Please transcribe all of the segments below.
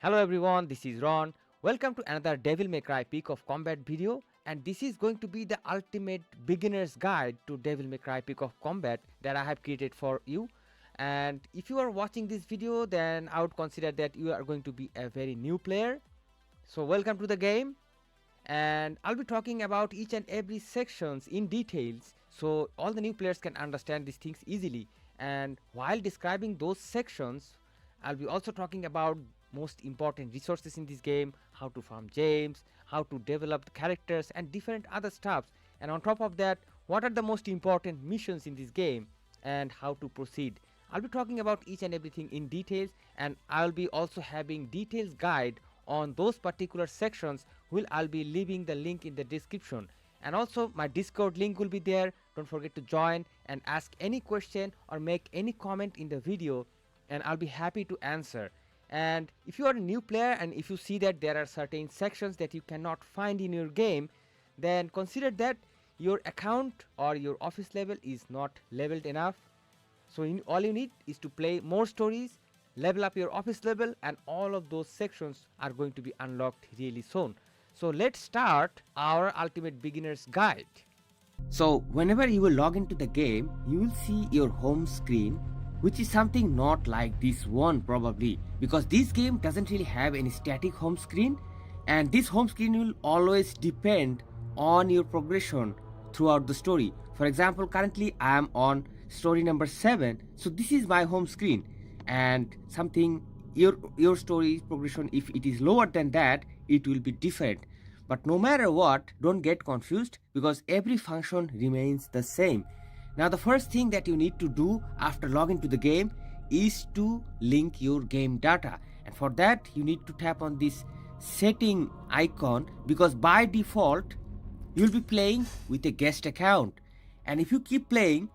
Hello everyone, this is Ron. Welcome to another Devil May Cry Peak of Combat video, and this is going to be the ultimate beginner's guide to Devil May Cry Peak of Combat that I have created for you. And if you are watching this video, then I would consider that you are going to be a very new player. So welcome to the game, and I'll be talking about each and every sections in details so all the new players can understand these things easily. And while describing those sections, I'll be also talking about most important resources in this game, how to farm gems, how to develop the characters and different other stuffs, and on top of that, what are the most important missions in this game and how to proceed. I'll be talking about each and everything in details, and I'll be also having details guide on those particular sections. I'll be leaving the link in the description, and also my Discord link will be there. Don't forget to join and ask any question or make any comment in the video, and I'll be happy to answer. And if you are a new player and if you see that there are certain sections that you cannot find in your game, then consider that your account or your office level is not leveled enough. So all you need is to play more stories, level up your office level, and all of those sections are going to be unlocked really soon. So let's start our ultimate beginner's guide. So whenever you will log into the game, you will see your home screen, which is something not like this one probably, because this game doesn't really have any static home screen, and this home screen will always depend on your progression throughout the story. For example, currently I am on story number 7, so this is my home screen, and something your story progression, if it is lower than that, it will be different. But no matter what, don't get confused because every function remains the same. Now the first thing that you need to do after logging to the game is to link your game data, and for that you need to tap on this setting icon, because by default you'll be playing with a guest account, and if you keep playing,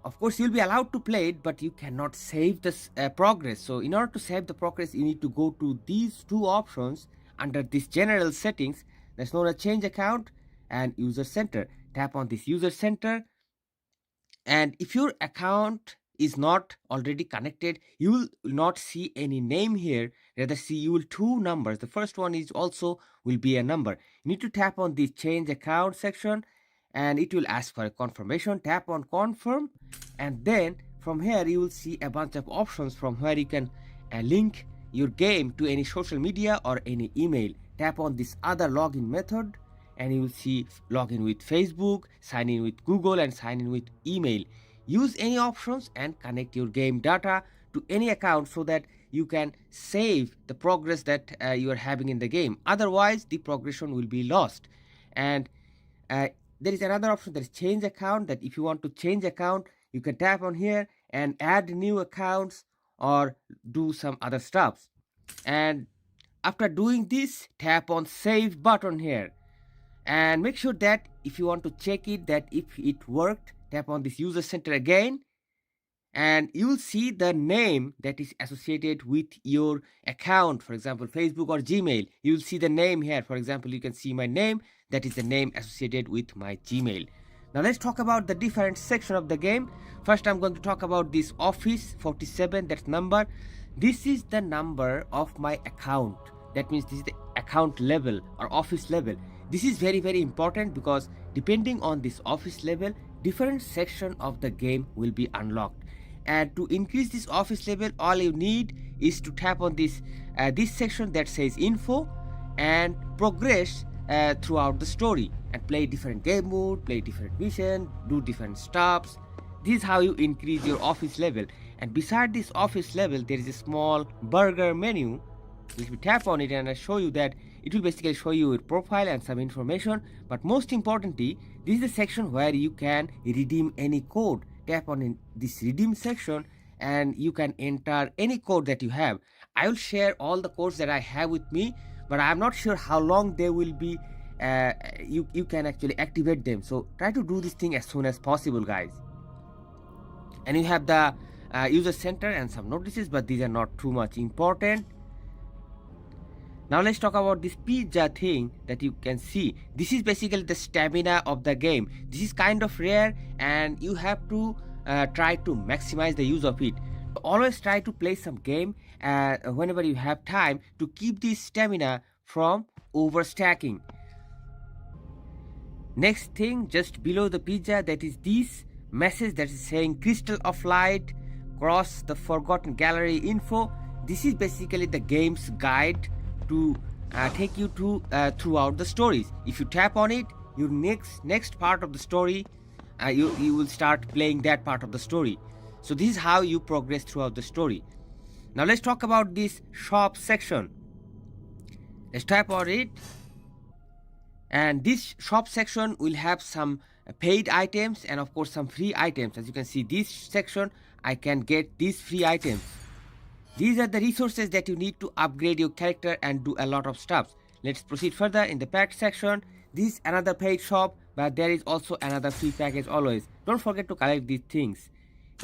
of course you'll be allowed to play it, but you cannot save the progress. So in order to save the progress, you need to go to these two options under this general settings that's known as change account and user center. Tap on this user center, and if your account is not already connected, you will not see any name here, rather see you will two numbers. The first one is also will be a number. You need to tap on the change account section, and it will ask for a confirmation. Tap on confirm, and then from here you will see a bunch of options from where you can link your game to any social media or any email. Tap on this other login method, and you will see login with Facebook, sign in with Google, and sign in with email. Use any options and connect your game data to any account so that you can save the progress that you are having in the game. Otherwise, the progression will be lost. And there is another option, that is change account, that if you want to change account, you can tap on here and add new accounts or do some other stuff. And after doing this, tap on save button here, and make sure that if you want to check it that if it worked, tap on this user center again, and you will see the name that is associated with your account. For example, Facebook or Gmail, you will see the name here. For example, you can see my name, that is the name associated with my Gmail. Now let's talk about the different section of the game. First, I'm going to talk about this office 47, that number. This is the number of my account. That means this is the account level or office level. This is very important, because depending on this office level, different section of the game will be unlocked. And to increase this office level, all you need is to tap on this section that says info, and progress throughout the story and play different game mode, play different mission, do different stops. This is how you increase your office level. And beside this office level, there is a small burger menu. If you tap on it, and I show you that it will basically show you your profile and some information, but most importantly, this is the section where you can redeem any code. Tap on this redeem section and you can enter any code that you have. I will share all the codes that I have with me, but I'm not sure how long they will be. You can actually activate them, so try to do this thing as soon as possible, guys. And you have the user center and some notices, but these are not too much important. Now let's talk about this pizza thing that you can see. This is basically the stamina of the game. This is kind of rare, and you have to try to maximize the use of it. Always try to play some game whenever you have time to keep this stamina from overstacking. Next thing, just below the pizza, that is this message that is saying Crystal of Light, cross the forgotten gallery info. This is basically the game's guide to take you to throughout the stories. If you tap on it, your next part of the story, you will start playing that part of the story. So this is how you progress throughout the story. Now let's talk about this shop section. Let's tap on it. And this shop section will have some paid items and of course some free items. As you can see, this section I can get these free items. These are the resources that you need to upgrade your character and do a lot of stuff. Let's proceed further. In the pack section, this is another paid shop, but there is also another free package always. Don't forget to collect these things.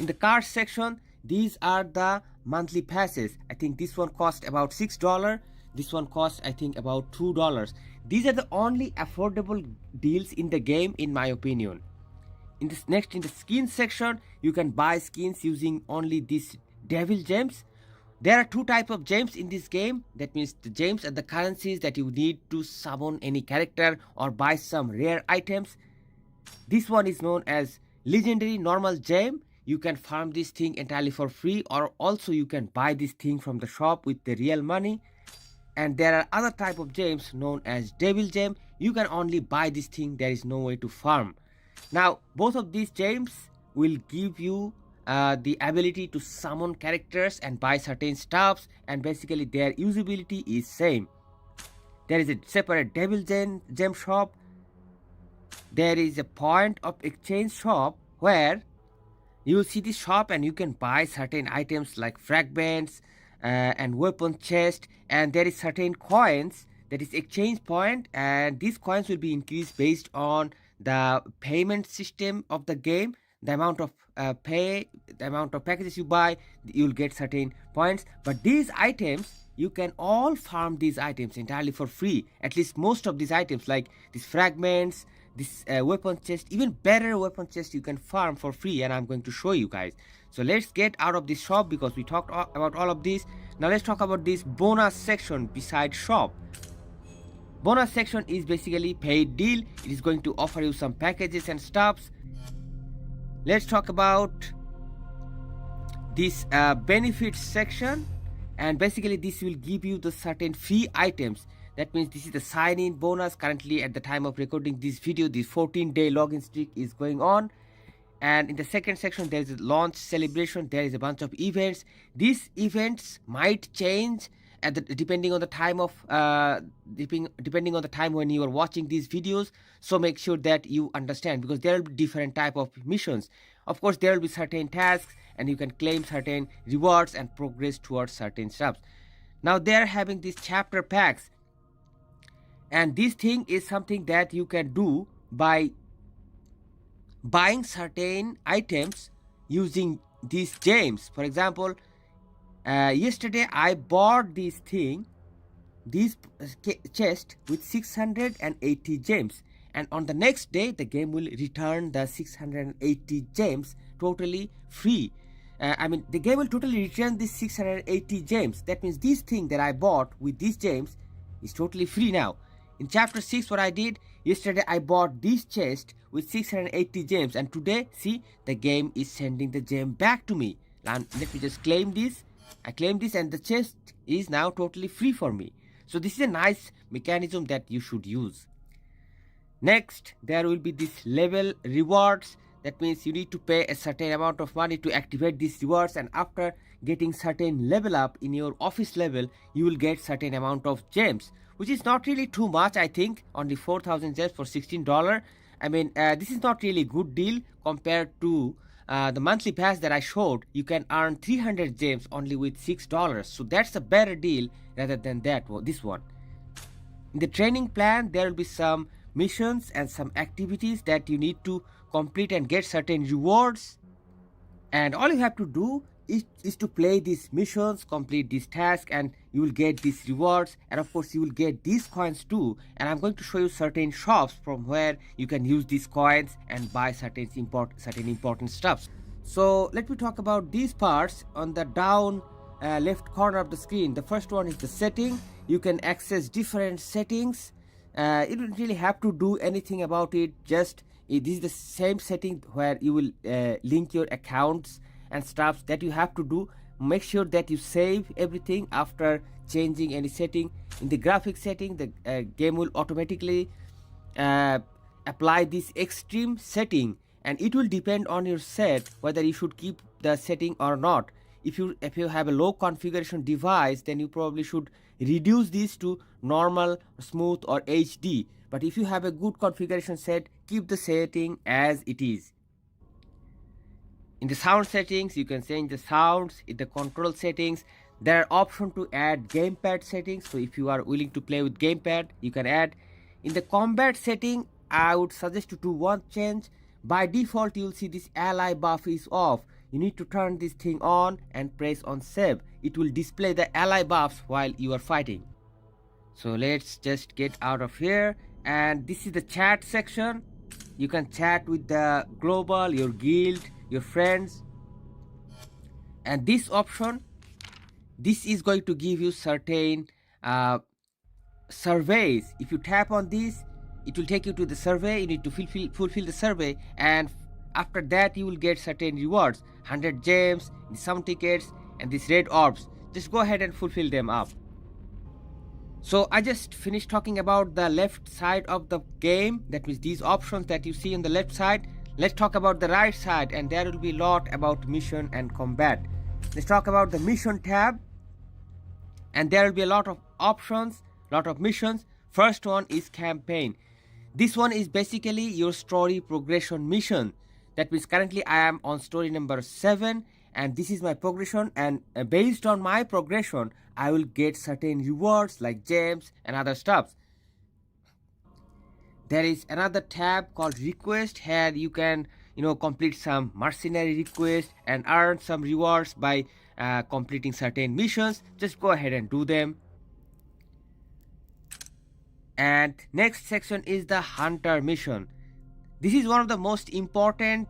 In the card section, these are the monthly passes. I think this one cost about $6. This one costs I think about $2. These are the only affordable deals in the game in my opinion. In the skin section, you can buy skins using only these devil gems. There are two types of gems in this game. That means the gems are the currencies that you need to summon any character or buy some rare items. This one is known as legendary normal gem. You can farm this thing entirely for free, or also you can buy this thing from the shop with the real money. And there are other type of gems known as devil gem. You can only buy this thing, there is no way to farm. Now both of these gems will give you the ability to summon characters and buy certain stuffs, and basically their usability is same. There is a separate devil gem shop. There is a point of exchange shop where you will see this shop and you can buy certain items like fragments and weapon chest, and there is certain coins that is exchange point, and these coins will be increased based on the payment system of the game. The amount of the amount of packages you buy, you'll get certain points. But these items, you can all farm these items entirely for free. At least most of these items, like these fragments, this weapon chest, even better weapon chest, you can farm for free, and I'm going to show you guys. So let's get out of this shop because we talked about all of this. Now let's talk about this bonus section beside shop. Bonus section is basically paid deal. It is going to offer you some packages and stuffs. Let's talk about this benefits section, and basically this will give you the certain free items. That means this is the sign-in bonus. Currently at the time of recording this video, this 14-day login streak is going on. And in the second section, there is a launch celebration. There is a bunch of events. These events might change depending on the time of depending on the time when you are watching these videos. So make sure that you understand, because there will be different type of missions. Of course, there will be certain tasks, and you can claim certain rewards and progress towards certain stuff. Now they are having these chapter packs, and this thing is something that you can do by buying certain items using these gems. For example, yesterday I bought this chest with 680 gems, and on the next day the game will return the 680 gems totally free. The game will totally return these 680 gems. That means this thing that I bought with these gems is totally free now. In chapter 6, what I did, yesterday I bought this chest with 680 gems, and today, see, the game is sending the gem back to me. And let me just claim this. I claim this, and the chest is now totally free for me. So this is a nice mechanism that you should use. Next, there will be this level rewards. That means you need to pay a certain amount of money to activate these rewards, and after getting certain level up in your office level, you will get certain amount of gems, which is not really too much. I think only 4,000 gems for $16. This is not really good deal compared to the monthly pass that I showed. You can earn 300 gems only with $6. So that's a better deal rather than this one. In the training plan, there will be some missions and some activities that you need to complete and get certain rewards. And all you have to do is to play these missions, complete this task, and you will get these rewards, and of course you will get these coins too. And I'm going to show you certain shops from where you can use these coins and buy certain important stuff. So let me talk about these parts on the down left corner of the screen. The first one is the setting. You can access different settings. You don't really have to do anything about it. Just this is the same setting where you will link your accounts and stuff that you have to do. Make sure that you save everything after changing any setting. In the graphic setting, the game will automatically apply this extreme setting, and it will depend on your set whether you should keep the setting or not. If you have a low configuration device, then you probably should reduce this to normal, smooth, or HD. But if you have a good configuration set, keep the setting as it is. In the sound settings, you can change the sounds. In the control settings, there are options to add gamepad settings. So if you are willing to play with gamepad, you can add. In the combat setting, I would suggest to do one change. By default, you'll see this ally buff is off. You need to turn this thing on and press on save. It will display the ally buffs while you are fighting. So let's just get out of here, and this is the chat section. You can chat with the global, your guild, your friends, and this option, this is going to give you certain surveys. If you tap on this, it will take you to the survey. You need to fulfill the survey, and after that you will get certain rewards, 100 gems, some tickets, and these red orbs. Just go ahead and fulfill them up. So I just finished talking about the left side of the game, that means these options that you see on the left side. Let's talk about the right side, and there will be a lot about mission and combat. Let's talk about the mission tab, and there will be a lot of options, lot of missions. First one is campaign. This one is basically your story progression mission. That means currently I am on story number 7, and this is my progression, and based on my progression I will get certain rewards like gems and other stuff. There is another tab called request. Here you can complete some mercenary requests and earn some rewards by completing certain missions. Just go ahead and do them. And next section is the hunter mission. This is one of the most important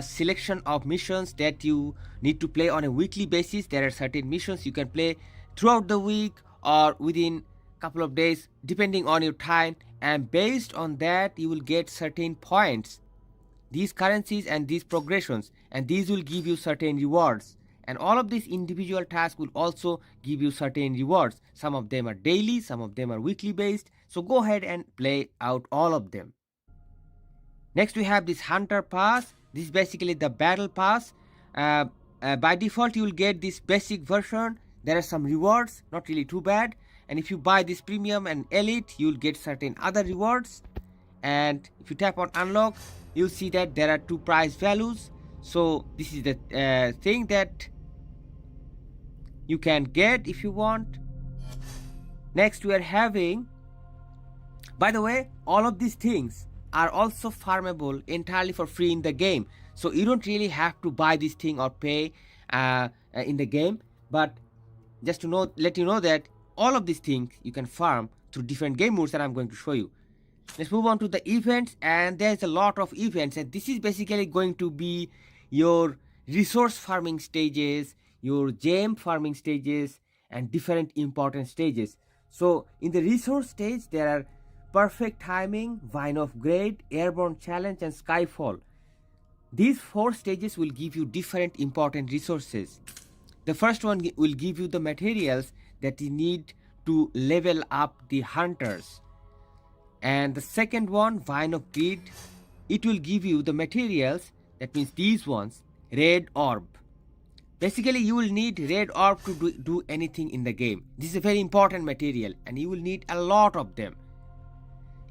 selection of missions that you need to play on a weekly basis. There are certain missions you can play throughout the week or within a couple of days depending on your time, and based on that you will get certain points, these currencies and these progressions, and these will give you certain rewards. And all of these individual tasks will also give you certain rewards. Some of them are daily, some of them are weekly based. So go ahead and play out all of them. Next we have this hunter pass. This is basically the battle pass. By default you will get this basic version. There are some rewards, not really too bad. And if you buy this premium and elite, you will get certain other rewards. And if you tap on unlock, you'll see that there are 2 price values. So this is the thing that you can get if you want. Next we are having, by the way, all of these things are also farmable entirely for free in the game. So you don't really have to buy this thing or pay in the game. But just to let you know that all of these things you can farm through different game modes that I'm going to show you. Let's move on to the events, and there's a lot of events, and this is basically going to be your resource farming stages, your gem farming stages, and different important stages. So in the resource stage there are perfect timing, vine of grade, airborne challenge, and skyfall. These 4 stages will give you different important resources. The first one will give you the materials that you need to level up the hunters. And the second one, vine of greed, it will give you the materials, that means these ones, red orb. Basically you will need red orb to do anything in the game. This is a very important material and you will need a lot of them.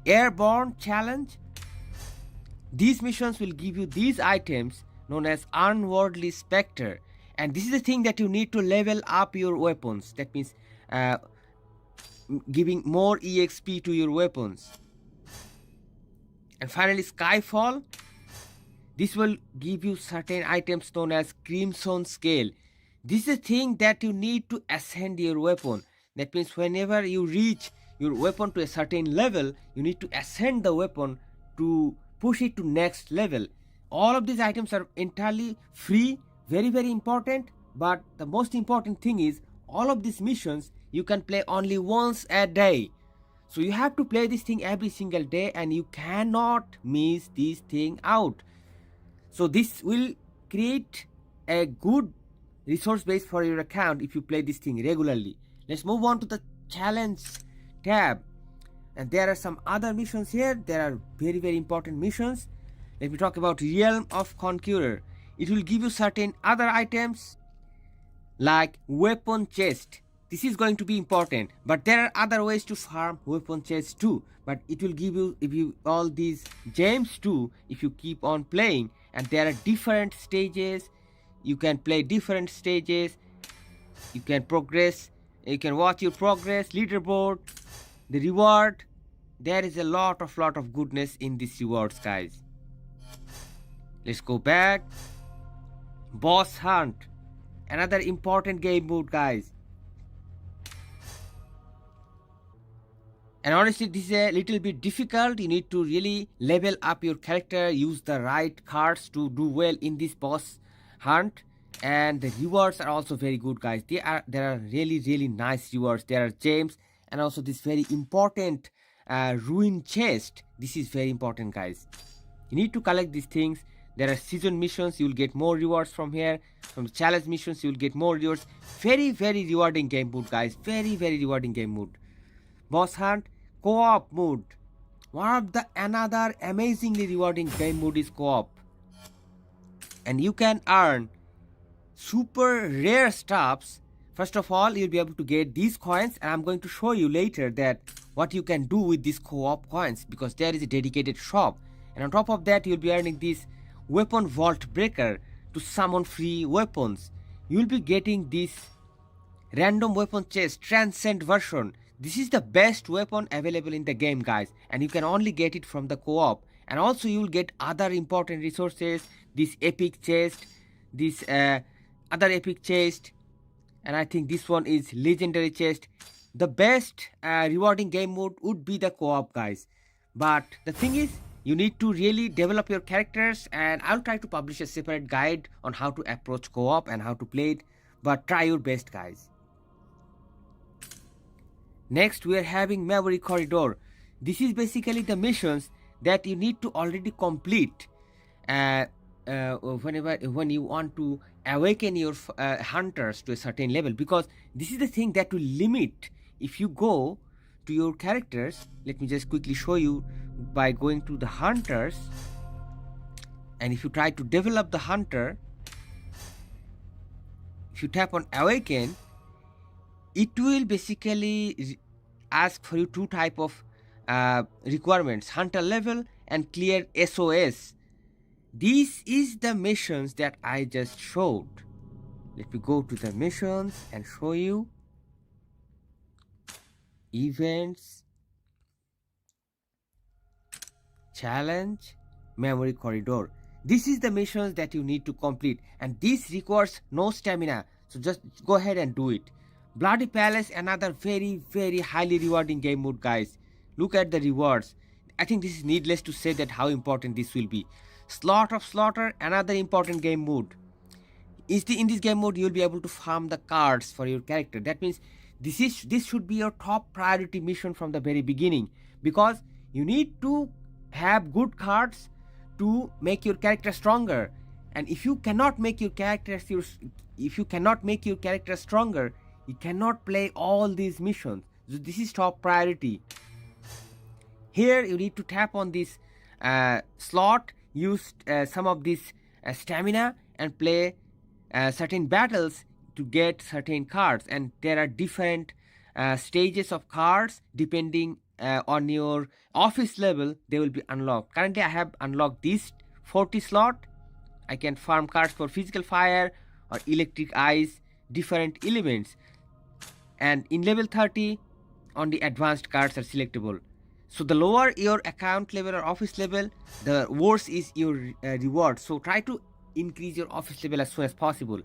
Airborne challenge, these missions will give you these items known as unworldly spectre, and this is the thing that you need to level up your weapons. That means giving more EXP to your weapons. And finally skyfall, this will give you certain items known as crimson scale. This is a thing that you need to ascend your weapon. That means whenever you reach your weapon to a certain level, you need to ascend the weapon to push it to next level. all of these items are entirely free, very very important. But the most important thing is all of these missions you can play only once a day. So you have to play this thing every single day and you cannot miss this thing out. So this will create a good resource base for your account if you play this thing regularly. Let's move on to the challenge tab. And there are some other missions here. There are very very important missions. Let me talk about Realm of Conqueror. It will give you certain other items like weapon chest. This is going to be important, but there are other ways to farm weapon chests too. But it will give you all these gems too if you keep on playing. And there are different stages. You can play different stages. You can progress. You can watch your progress, leaderboard, the reward. There is a lot of goodness in these rewards, guys. Let's go back. Boss hunt, another important game mode, guys. And honestly, this is a little bit difficult. You need to really level up your character, use the right cards to do well in this boss hunt. And the rewards are also very good, guys. There are really nice rewards. There are gems and also this very important ruin chest. This is very important, guys. You need to collect these things. There are season missions. You will get more rewards from here. From the challenge missions, you will get more rewards. Very rewarding game mode, guys. Very rewarding game mode. Boss hunt, co-op mode. One of the another amazingly rewarding game mode is co-op. And you can earn super rare stuffs. First of all, you'll be able to get these coins, and I'm going to show you later that what you can do with these co-op coins, because there is a dedicated shop. And on top of that, you'll be earning this weapon vault breaker to summon free weapons. You'll be getting this random weapon chest transcend version. This is the best weapon available in the game, guys, and you can only get it from the co-op. And also you'll get other important resources, this epic chest, this other epic chest, and I think this one is legendary chest. The best rewarding game mode would be the co-op, guys. But the thing is, you need to really develop your characters, and I'll try to publish a separate guide on how to approach co-op and how to play it, but try your best, guys. Next, we are having Memory Corridor. This is basically the missions that you need to already complete when you want to awaken your hunters to a certain level, because this is the thing that will limit if you go to your characters. Let me just quickly show you by going to the hunters, and if you try to develop the hunter, if you tap on awaken, it will basically ask for you two type of requirements: hunter level and clear SOS. This is the missions that I just showed. Let me go to the missions and show you. Events, challenge, memory corridor. This is the missions that you need to complete, and this requires no stamina, so just go ahead and do it. Bloody Palace, another very highly rewarding game mode, guys. Look at the rewards. I think this is needless to say that how important this will be. Slot of Slaughter, another important game mode. In this game mode, you will be able to farm the cards for your character. That means this should be your top priority mission from the very beginning, because you need to have good cards to make your character stronger. And if you cannot make your character stronger, you cannot play all these missions. So this is top priority. Here you need to tap on this slot, use some of this stamina, and play certain battles to get certain cards. And there are different stages of cards depending on your office level. They will be unlocked. Currently I have unlocked this 40 slot. I can farm cards for physical fire or electric eyes, different elements. And in level 30, only advanced cards are selectable. So the lower your account level or office level, the worse is your reward. So try to increase your office level as soon as possible.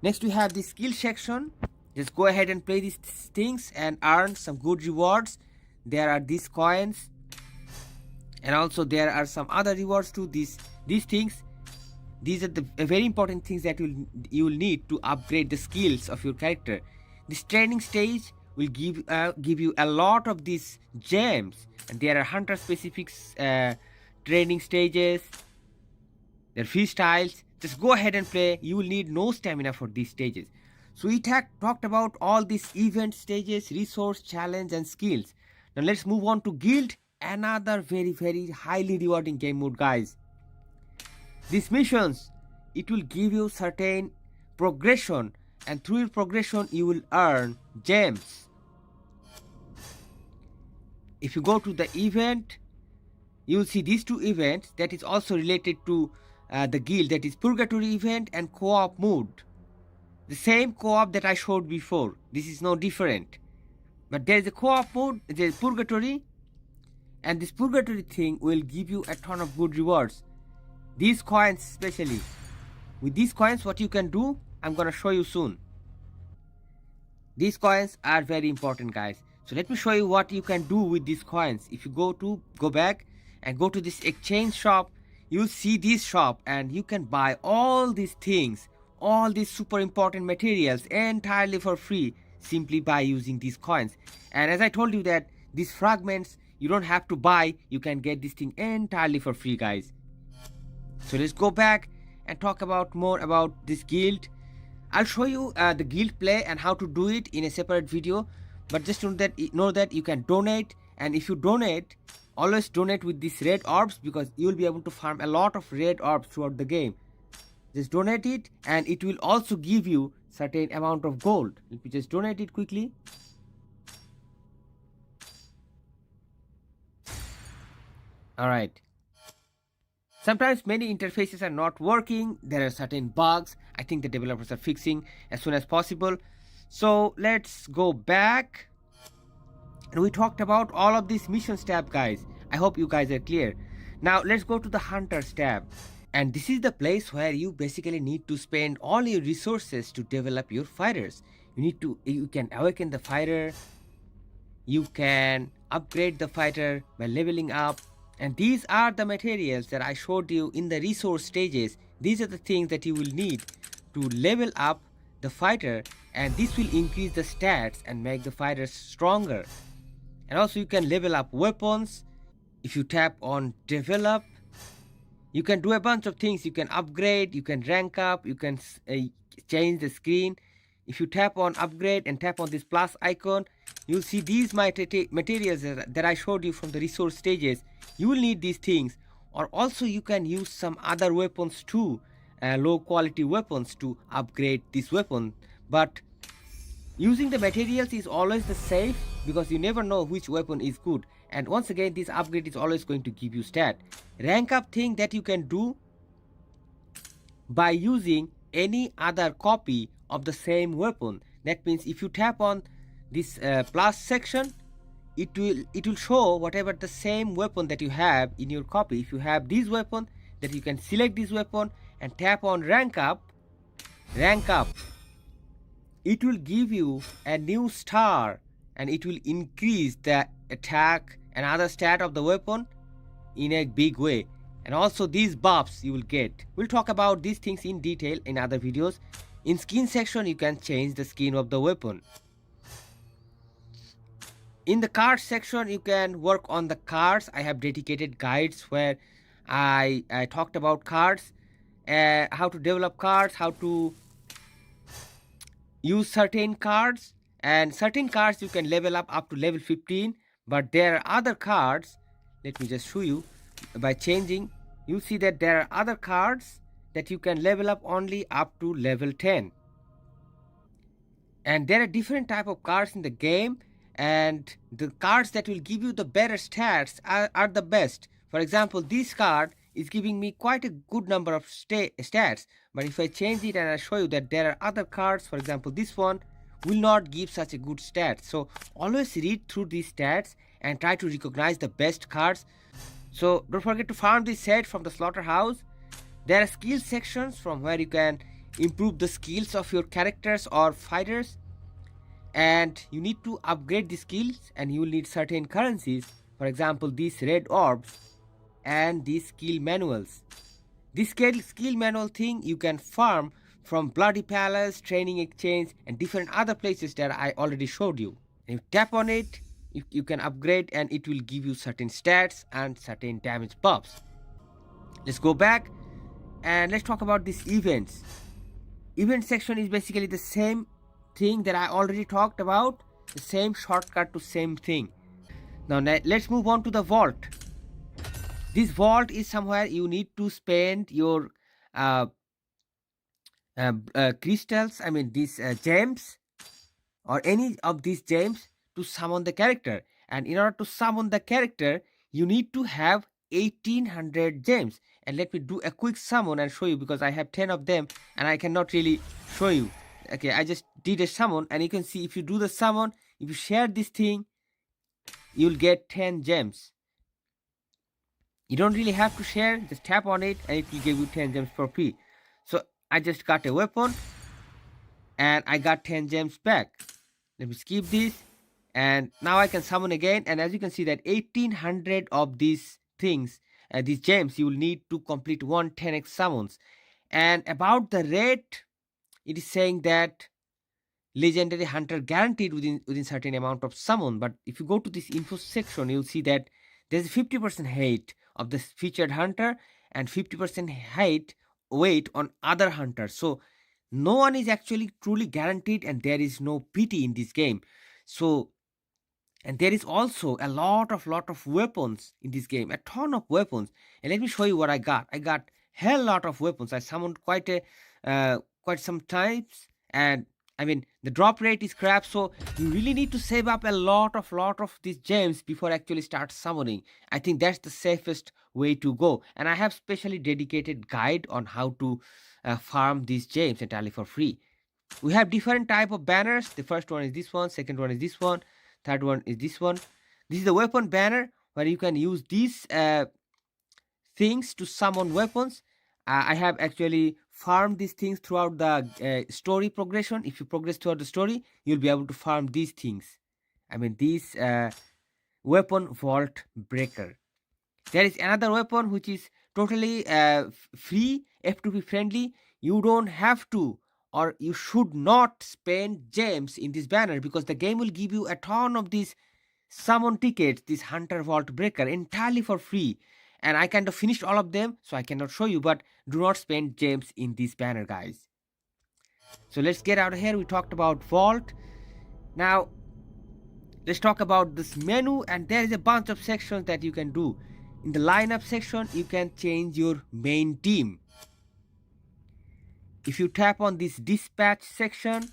Next we have the skill section. Just go ahead and play these things and earn some good rewards. There are these coins, and also there are some other rewards too. These These things, these are the very important things that you will need to upgrade the skills of your character. This training stage will give you a lot of these gems, and there are hunter specific training stages. There are freestyles. Just go ahead and play. You will need no stamina for these stages. So we talked about all these event stages, resource, challenge, and skills. Now let's move on to guild, another very highly rewarding game mode, guys. These missions, it will give you certain progression, and through your progression you will earn gems. If you go to the event, you will see these two events that is also related to the guild, that is purgatory event and co-op mode. The same co-op that I showed before. This is no different. But there is a co-op mode, there is purgatory, and this purgatory thing will give you a ton of good rewards. These coins especially. With these coins, what you can do, I'm gonna show you soon. These coins are very important, guys. So let me show you what you can do with these coins. If you go back and go to this exchange shop, you'll see this shop and you can buy all these things, all these super important materials entirely for free, simply by using these coins. And as I told you that these fragments you don't have to buy, you can get this thing entirely for free, guys. So let's go back and talk about more about this guild. I'll show you the guild play and how to do it in a separate video, but just know that you can donate, and if you donate, always donate with these red orbs, because you will be able to farm a lot of red orbs throughout the game. Just donate it and it will also give you certain amount of gold. Let me just donate it quickly. Alright. Sometimes many interfaces are not working. There are certain bugs. I think the developers are fixing as soon as possible. So let's go back. And we talked about all of these missions tab, guys. I hope you guys are clear. Now let's go to the Hunters tab. And this is the place where you basically need to spend all your resources to develop your fighters. You can awaken the fighter. You can upgrade the fighter by leveling up. And these are the materials that I showed you in the resource stages. These are the things that you will need to level up the fighter, and this will increase the stats and make the fighters stronger. And also you can level up weapons. If you tap on develop, you can do a bunch of things. You can upgrade, you can rank up, you can change the screen. If you tap on upgrade and tap on this plus icon, you'll see these materials that I showed you from the resource stages. You will need these things, or also you can use some other weapons too, low quality weapons to upgrade this weapon. But using the materials is always the safe, because you never know which weapon is good. And once again, this upgrade is always going to give you stat. Rank up thing that you can do by using any other copy of the same weapon. That means if you tap on this plus section, it will show whatever the same weapon that you have in your copy. If you have this weapon, that you can select this weapon and tap on rank up, it will give you a new star, and it will increase the attack and other stat of the weapon in a big way. And also these buffs you will get. We'll talk about these things in detail in other videos. In skin section, you can change the skin of the weapon. In the card section, you can work on the cards. I have dedicated guides where I talked about cards, how to develop cards, how to use certain cards, and certain cards you can level up to level 15, but there are other cards. Let me just show you. By changing, you see that there are other cards that you can level up only up to level 10. And there are different type of cards in the game, and the cards that will give you the better stats are the best. For example, this card is giving me quite a good number of stats, but if I change it and I show you that there are other cards, for example this one will not give such a good stat. So always read through these stats and try to recognize the best cards. So don't forget to farm this set from the slaughterhouse. There are skill sections from where you can improve the skills of your characters or fighters, and you need to upgrade the skills, and you will need certain currencies. For example, these red orbs and these skill manuals. This skill manual thing you can farm from Bloody Palace, Training Exchange, and different other places that I already showed you. And you tap on it, you can upgrade, and it will give you certain stats and certain damage buffs. Let's go back and let's talk about these events. Event section is basically the same thing that I already talked about, the same shortcut to same thing. Now let's move on to the vault. This vault is somewhere you need to spend your crystals, I mean these gems or any of these gems to summon the character. And in order to summon the character, you need to have 1800 gems. And let me do a quick summon and show you, because I have 10 of them and I cannot really show you. Okay, I just did a summon, and you can see if you do the summon, if you share this thing, you'll get 10 gems. You don't really have to share, just tap on it and it will give you 10 gems for free. So I just got a weapon and I got 10 gems back. Let me skip this, and now I can summon again. And as you can see that 1800 of these things, these gems, you will need to complete 10x summons. And about the rate, it is saying that legendary hunter guaranteed within certain amount of summon. But if you go to this info section, you'll see that there's 50% hate of the featured hunter and 50% hate weight on other hunters. So no one is actually truly guaranteed, and there is no pity in this game. So, and there is also a lot of weapons in this game, a ton of weapons. And let me show you what I got. I got hell lot of weapons. I summoned quite some types, and I mean the drop rate is crap, so you really need to save up a lot of these gems before actually start summoning. I think that's the safest way to go, and I have specially dedicated guide on how to farm these gems entirely for free. We have different type of banners. The first one is this one, second one is this one, third one is this one. This is the weapon banner where you can use these things to summon weapons. I have actually farmed these things throughout the story progression. If you progress throughout the story, you'll be able to farm these things. I mean this weapon vault breaker. There is another weapon which is totally free, F2P friendly. You don't have to, or you should not spend gems in this banner, because the game will give you a ton of these summon tickets, this hunter vault breaker, entirely for free. And I kind of finished all of them, so I cannot show you, but do not spend gems in this banner, guys. So let's get out of here. We talked about vault. Now let's talk about this menu, and there is a bunch of sections that you can do. In the lineup section, you can change your main team. If you tap on this dispatch section,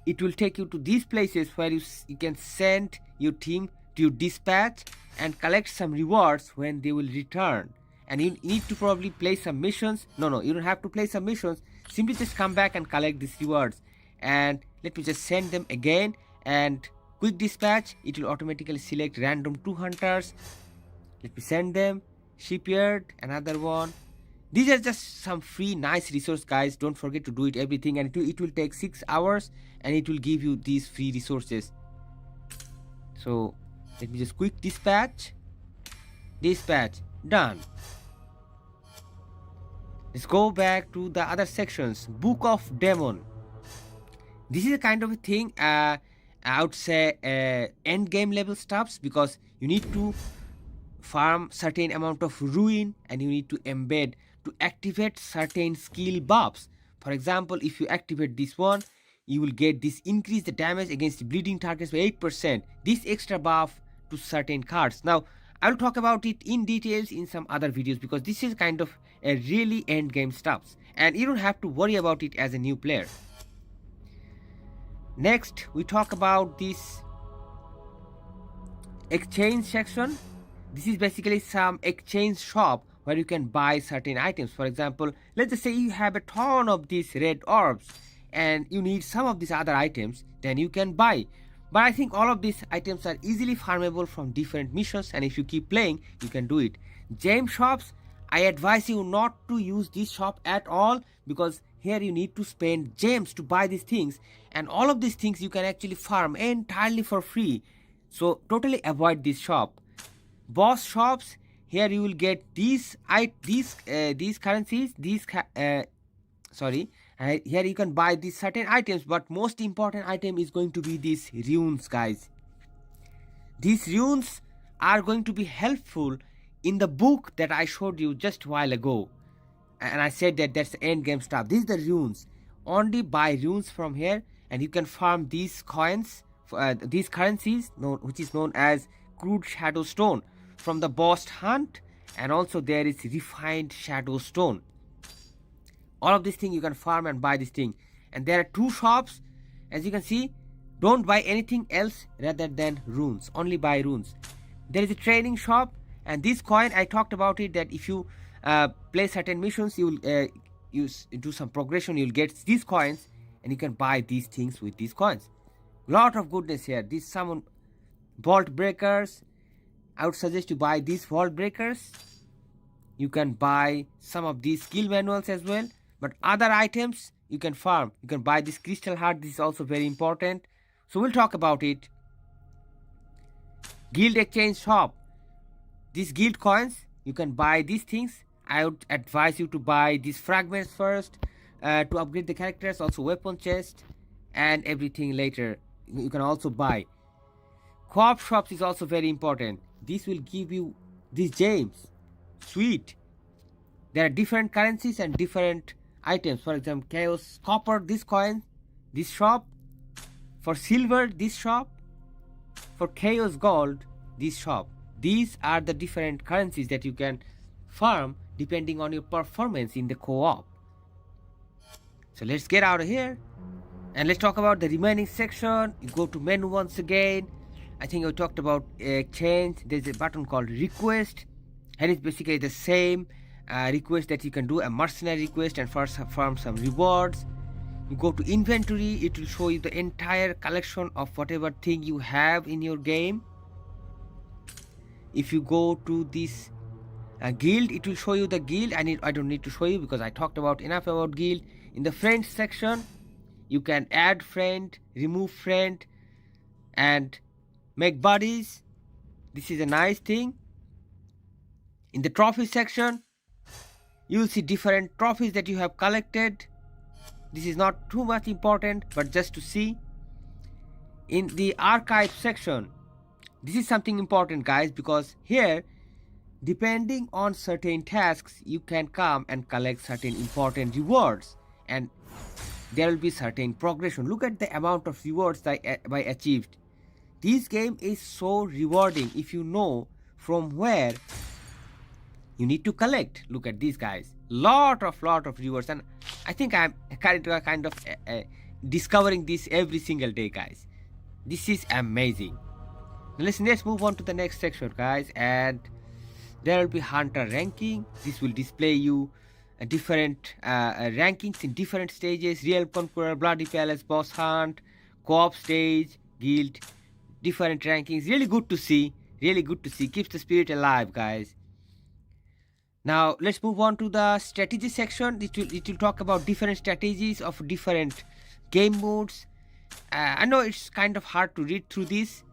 it will take you to these places where you can send your team to your dispatch and collect some rewards when they will return. And you need to probably play some missions. No, you don't have to play some missions. Simply just come back and collect these rewards. And let me just send them again. And quick dispatch, it will automatically select random 2 hunters. Let me send them. Shipyard, another one. These are just some free nice resource, guys. Don't forget to do it everything, and it will take 6 hours, and it will give you these free resources. So let me just quick dispatch, done. Let's go back to the other sections. Book of Demon. This is a kind of a thing, I would say end game level stuffs, because you need to farm certain amount of ruin, and you need to embed to activate certain skill buffs. For example, if you activate this one, you will get this increase the damage against bleeding targets by 8%. This extra buff to certain cards. Now I'll talk about it in details in some other videos, because this is kind of a really end game stuffs, and you don't have to worry about it as a new player. Next, we talk about this exchange section. This is basically some exchange shop where you can buy certain items. For example, let's just say you have a ton of these red orbs and you need some of these other items, then you can buy. But I think all of these items are easily farmable from different missions, and if you keep playing, you can do it. Gem shops, I advise you not to use this shop at all, because here you need to spend gems to buy these things, and all of these things you can actually farm entirely for free. So totally avoid this shop. Boss shops, here you will get these currencies, here you can buy these certain items, but most important item is going to be these runes, guys. These runes are going to be helpful in the book that I showed you just a while ago, and I said that that's the end game stuff. These are the runes. Only buy runes from here, and you can farm these coins, these currencies, which is known as crude shadow stone, from the boss hunt, and also there is refined shadow stone. All of these things you can farm and buy this thing. And there are 2 shops, as you can see. Don't buy anything else rather than runes. Only buy runes. There is a trading shop, and this coin, I talked about it, that if you play certain missions, you will do some progression, you'll get these coins, and you can buy these things with these coins. Lot of goodness here. These some vault breakers. I would suggest you buy these vault breakers. You can buy some of these skill manuals as well. But other items you can farm. You can buy this crystal heart. This is also very important. So we'll talk about it. Guild exchange shop. These guild coins, you can buy these things. I would advise you to buy these fragments first to upgrade the characters. Also weapon chest and everything later. You can also buy. Co-op shops is also very important. This will give you these gems. Sweet. There are different currencies and different items. For example, chaos copper, this coin, this shop. For silver, this shop. For chaos gold, this shop. These are the different currencies that you can farm depending on your performance in the co-op. So let's get out of here and let's talk about the remaining section. You go to menu once again. I think I talked about exchange. There's a button called request, and it's basically the same request that you can do, a mercenary request, and first farm some rewards. You go to inventory. It will show you the entire collection of whatever thing you have in your game. If you go to this guild, it will show you the guild. I don't need to show you because I talked about enough about guild. In the friends section, you can add friend, remove friend, and make buddies. This is a nice thing. In the trophy section, you will see different trophies that you have collected. This is not too much important, but just to see. In the archive section, this is something important, guys, because here, depending on certain tasks, you can come and collect certain important rewards, and there will be certain progression. Look at the amount of rewards that I achieved. This game is so rewarding if you know from where you need to collect. Look at these guys. Lot of rewards, and I think I'm kind of discovering this every single day, guys. This is amazing. Now let's move on to the next section, guys, and there will be hunter ranking. This will display you different rankings in different stages: Real Conqueror, Bloody Palace, Boss Hunt, Co-op stage, Guild, different rankings. Really good to see. Keeps the spirit alive, guys. Now let's move on to the strategy section. It will talk about different strategies of different game modes. I know it's kind of hard to read through this.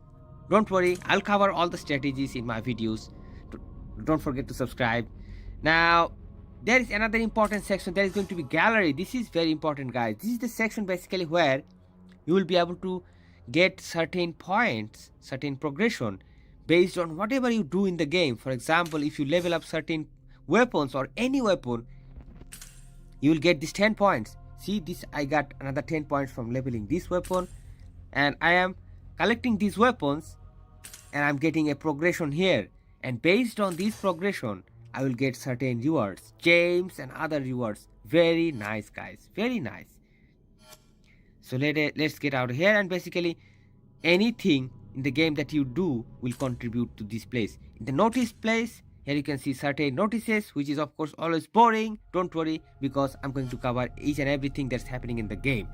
Don't worry, I'll cover all the strategies in my videos. Don't forget to subscribe. Now, there is another important section. There is going to be gallery. This is very important, guys. This is the section basically where you will be able to get certain points, certain progression based on whatever you do in the game. For example, if you level up certain weapons or any weapon, you will get these 10 points. See this, I got another 10 points from leveling this weapon, and I am collecting these weapons and I'm getting a progression here, and based on this progression I will get certain rewards, gems and other rewards. Very nice, guys, very nice. So let's get out of here, and basically anything in the game that you do will contribute to this place. In the notice place, here you can see certain notices, which is of course always boring. Don't worry, because I'm going to cover each and everything that's happening in the game.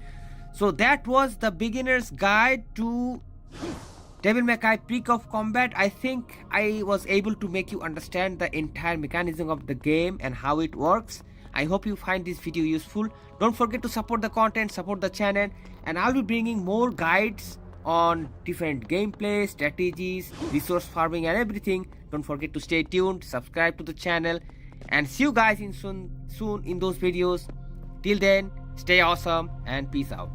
So that was the beginner's guide to Devil May Cry Peak of Combat. I think I was able to make you understand the entire mechanism of the game and how it works. I hope you find this video useful. Don't forget to support the content, support the channel, and I'll be bringing more guides on different gameplay, strategies, resource farming and everything. Don't forget to stay tuned, subscribe to the channel, and see you guys in soon in those videos. Till then, stay awesome and peace out.